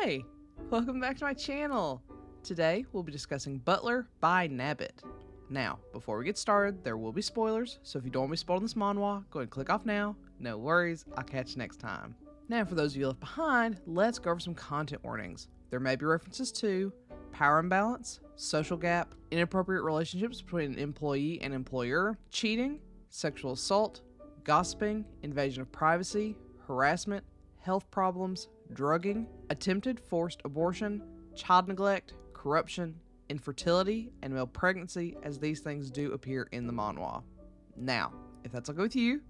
Hey, welcome back to my channel. Today we'll be discussing Butler by Nabit. Now, before we get started, there will be spoilers, so if you don't want to be spoiled in this manhwa, go ahead and click off now. No worries, I'll catch you next time. Now, for those of you left behind, let's go over some content warnings. There may be references to power imbalance, social gap, inappropriate relationships between an employee and employer, cheating, sexual assault, gossiping, invasion of privacy, harassment, health problems, drugging, attempted forced abortion, child neglect, corruption, infertility, and male pregnancy, as these things do appear in the manhwa. Now, if that's okay with you,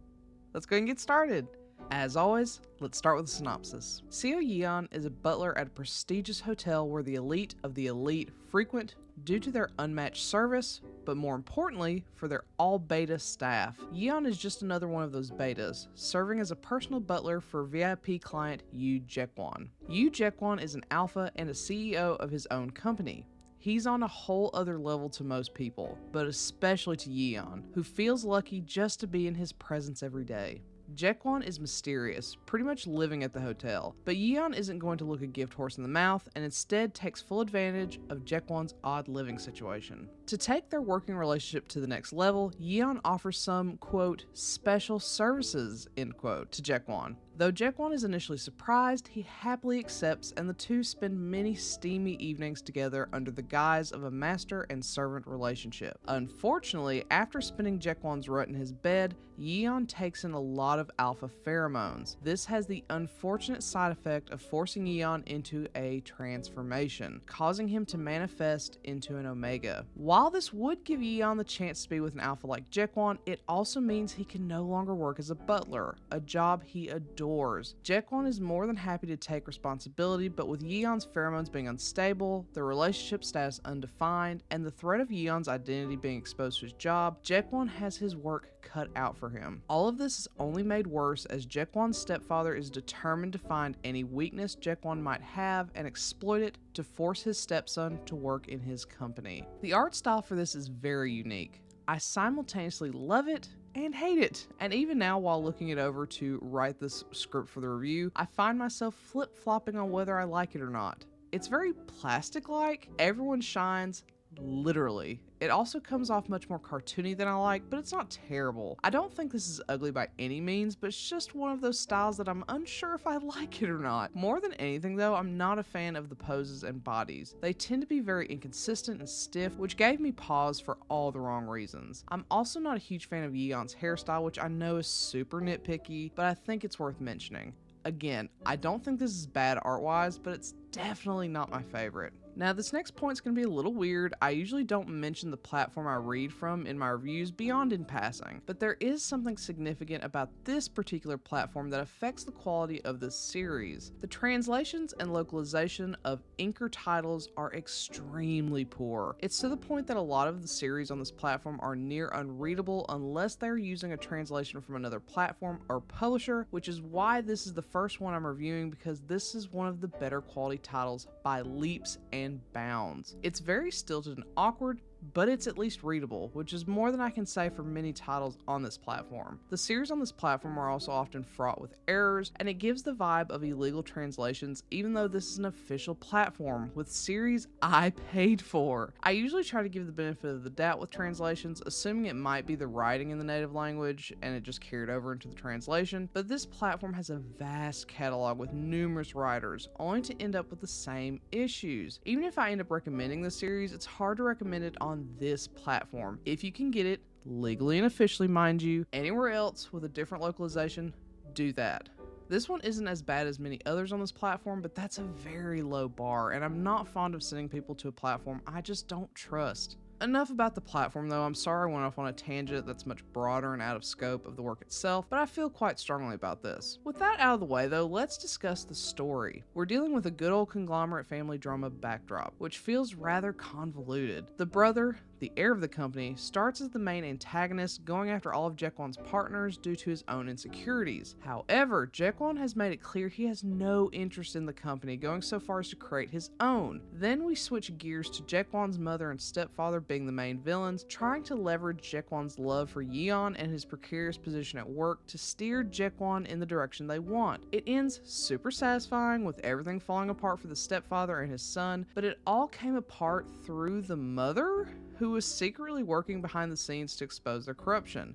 let's go and get started. As always, let's start with a synopsis. Seo Yeon is a butler at a prestigious hotel where the elite of the elite frequent due to their unmatched service, but more importantly, for their all-beta staff. Yeon is just another one of those betas, serving as a personal butler for VIP client Yoo Jaekwon. Yoo Jaekwon is an alpha and a CEO of his own company. He's on a whole other level to most people, but especially to Yeon, who feels lucky just to be in his presence every day. Jaekwon is mysterious, pretty much living at the hotel, but Yeon isn't going to look a gift horse in the mouth and instead takes full advantage of Jaekwon's odd living situation. To take their working relationship to the next level, Yeon offers some, quote, special services, end quote, to Jaekwon. Though Jaekwon is initially surprised, he happily accepts and the two spend many steamy evenings together under the guise of a master and servant relationship. Unfortunately, after spending Jaekwon's rut in his bed, Yeon takes in a lot of alpha pheromones. This has the unfortunate side effect of forcing Yeon into a transformation, causing him to manifest into an omega. While this would give Yeon the chance to be with an alpha like Jaekwon, it also means he can no longer work as a butler, a job he adores. Jaekwon is more than happy to take responsibility, but with Yeon's pheromones being unstable, the relationship status undefined, and the threat of Yeon's identity being exposed to his job, Jaekwon has his work cut out for him. All of this is only made worse as Jaekwon's stepfather is determined to find any weakness Jaekwon might have and exploit it to force his stepson to work in his company. The art style for this is very unique. I simultaneously love it and hate it. And even now, while looking it over to write this script for the review, I find myself flip-flopping on whether I like it or not. It's very plastic-like. Everyone shines, literally. It also comes off much more cartoony than I like, but it's not terrible. I don't think this is ugly by any means, but it's just one of those styles that I'm unsure if I like it or not. More than anything though, I'm not a fan of the poses and bodies. They tend to be very inconsistent and stiff, which gave me pause for all the wrong reasons. I'm also not a huge fan of Yeon's hairstyle, which I know is super nitpicky, but I think it's worth mentioning. Again, I don't think this is bad art-wise, but it's definitely not my favorite. Now, this next point's going to be a little weird. I usually don't mention the platform I read from in my reviews beyond in passing, but there is something significant about this particular platform that affects the quality of this series. The translations and localization of inker titles are extremely poor. It's to the point that a lot of the series on this platform are near unreadable unless they're using a translation from another platform or publisher, which is why this is the first one I'm reviewing, because this is one of the better quality titles by leaps and bounds. It's very stilted and awkward, but it's at least readable, which is more than I can say for many titles on this platform. The series on this platform are also often fraught with errors, and it gives the vibe of illegal translations, even though this is an official platform with series I paid for. I usually try to give the benefit of the doubt with translations, assuming it might be the writing in the native language and it just carried over into the translation, but this platform has a vast catalog with numerous writers, only to end up with the same issues. Even if I end up recommending the series, it's hard to recommend it on this platform. If you can get it, legally and officially mind you, anywhere else with a different localization, do that. This one isn't as bad as many others on this platform, but that's a very low bar, and I'm not fond of sending people to a platform I just don't trust. Enough about the platform though. I'm sorry I went off on a tangent that's much broader and out of scope of the work itself, but I feel quite strongly about this. With that out of the way though, let's discuss the story. We're dealing with a good old conglomerate family drama backdrop, which feels rather convoluted. The brother, the heir of the company, starts as the main antagonist, going after all of Jaekwon's partners due to his own insecurities. However, Jaekwon has made it clear he has no interest in the company, going so far as to create his own. Then we switch gears to Jaekwon's mother and stepfather being the main villains, trying to leverage Jaekwon's love for Yeon and his precarious position at work to steer Jaekwon in the direction they want. It ends super satisfying, with everything falling apart for the stepfather and his son, but it all came apart through the mother, who was secretly working behind the scenes to expose their corruption.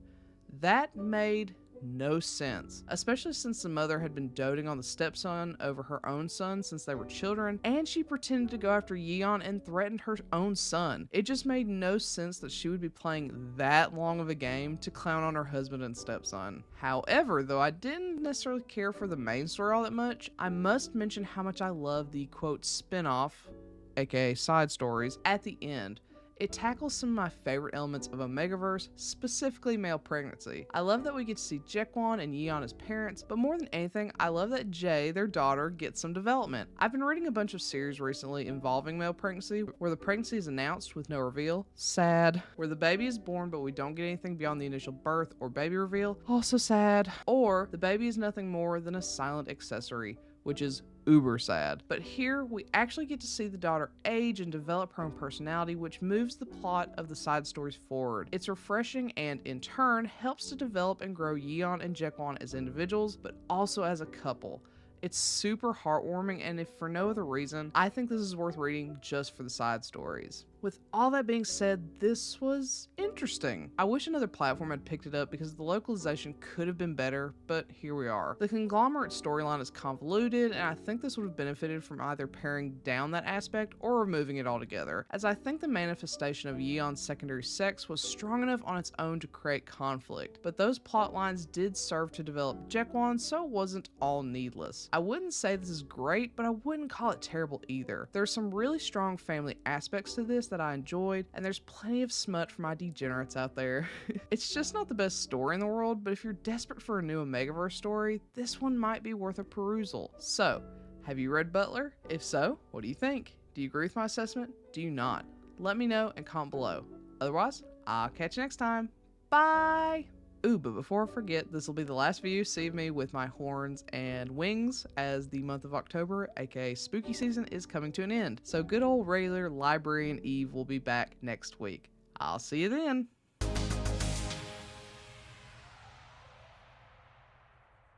That made no sense, especially since the mother had been doting on the stepson over her own son since they were children, and she pretended to go after Yeon and threatened her own son. It just made no sense that she would be playing that long of a game to clown on her husband and stepson. However, though I didn't necessarily care for the main story all that much, I must mention how much I love the quote spin-off, aka side stories, at the end. It tackles some of my favorite elements of Omegaverse, specifically male pregnancy. I love that we get to see Jaekwon and Yeon as parents, but more than anything, I love that Jae, their daughter, gets some development. I've been reading a bunch of series recently involving male pregnancy, where the pregnancy is announced with no reveal, sad, where the baby is born but we don't get anything beyond the initial birth or baby reveal, also sad, or the baby is nothing more than a silent accessory, which is uber sad. But here, we actually get to see the daughter age and develop her own personality, which moves the plot of the side stories forward. It's refreshing and, in turn, helps to develop and grow Yeon and Jaekwon as individuals, but also as a couple. It's super heartwarming, and if for no other reason, I think this is worth reading just for the side stories. With all that being said, this was interesting. I wish another platform had picked it up because the localization could have been better, but here we are. The conglomerate storyline is convoluted, and I think this would have benefited from either paring down that aspect or removing it altogether, as I think the manifestation of Yeon's secondary sex was strong enough on its own to create conflict, but those plot lines did serve to develop Jaekwon, so it wasn't all needless. I wouldn't say this is great, but I wouldn't call it terrible either. There's some really strong family aspects to this that I enjoyed, and there's plenty of smut for my degenerates out there. It's just not the best story in the world, but if you're desperate for a new Omegaverse story, this one might be worth a perusal. So, have you read Butler? If so, what do you think? Do you agree with my assessment? Do you not? Let me know and comment below. Otherwise, I'll catch you next time. Bye! Ooh, but before I forget, this will be the last video you see of me with my horns and wings, as the month of October, aka spooky season, is coming to an end. So good old regular Librarian Eve will be back next week. I'll see you then.